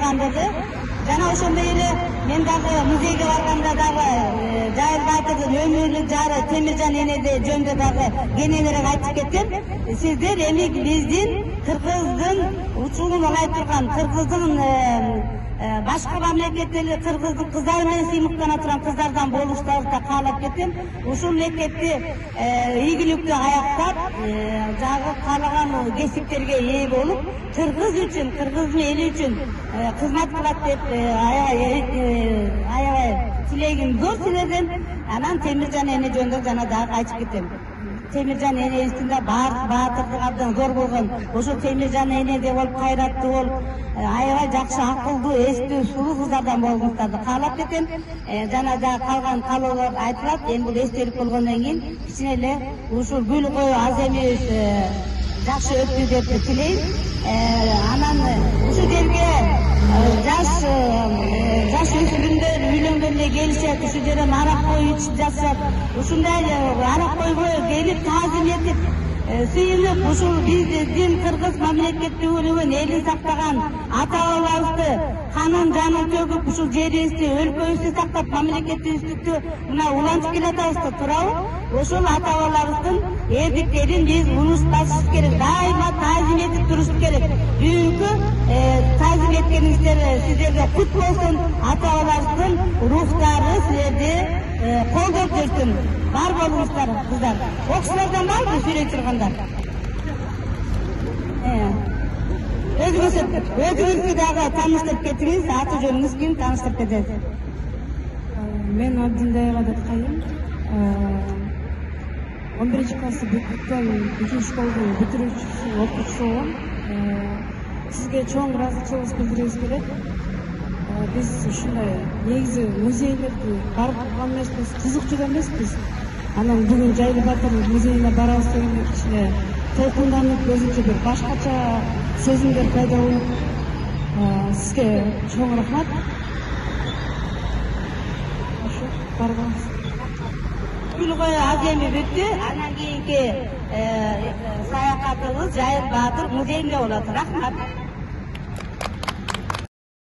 баргандыгы. Жана ошондой эле мен дагы музейге барганда дагы Жайыл Баатырдын өмүрлүк жары Темиржан энеде жөнүндө дагы кененирээк айтып кетем. Сиздер эми биздин Кыргыздын учугун алай турган, Кыргыздын башка мамлекеттерде Кыргыздын кыздары менен сыймыктана турган кыздардан болуштарыңызды каалап кетем. Ушул мектепти ийгиликтүү аяктап, жагы каалаган кесиптерге ээ болуп, Кыргыз үчүн, Кыргыздын эли үчүн кызмат кылат деп аябай тилегим зор силерден. Анан Темиржан эне жөнүндө жана дагы айтып кетем. Темиржан энебиздин да баатырдык абдан зор болгон. Ошо Темиржан энеде болуп, кайраттуу болуп, аябай жакшы, акылдуу, эстүү, сулуу кыздардан болгонуңуздарды каалап кетем. Жана дагы калган каалоолор айтылат. Эми бул эстелик болгондон кийин кичине эле ушул гүл коюу аземибиз жакшы өттү деп тилейм. Анан ушул жерге жаш өспүрүмдөр үйлөнгөндө келишет, ушул жерден арак коюу ичип жатышат. Ушундай арак койго келип таазим этип, сыйынып, ушул биздин Кыргыз мамлекеттүүлүгүн, элин сактаган ата-бабабызды канын жанын төгүп, ушул жерибизди, өлкөбүздү сактап, мамлекетибизди мына улантып келатабыз да турабы? Ошол ата-бабаларыбыздын эрдиктерин биз унутпашыбыз керек, дайыма таазим этип турушубуз керек. Бүгүнкү таазим эткениңиздер сиздерге кут болсун, ата-бабаларыбыздын рухтары силерди колдоп жүрсүн. Бар болуңуздар, кыздар. Окуучулардан барбы сүйлөй тургандар? Өзүңүздү дагы тааныштырып кетиңиз, аты жөнүңүз ким, тааныштырып кетесиз? Мен Абдилдаева Даткайым. 11-классы бүткөн 2-школдун бүтүрүүчүсү, окуучусу болом. Сизге чоң ыраазычылык билдирибиз келет. Биз ушундай негизи музейлерди барып турган эмеспиз, кызыкчу да эмеспиз. Анан бүгүн Жайыл Баатыр музейине барабыз дегенде кичине толкунданып, өзүнчө бир башкача сезимдер пайда болуп, сизге чоң рахмат. Ошо барганбыз. Гүл коюу аземи бүттү. Анан кийинки саякатыбыз Жайыл Баатыр музейинде болот. Рахмат.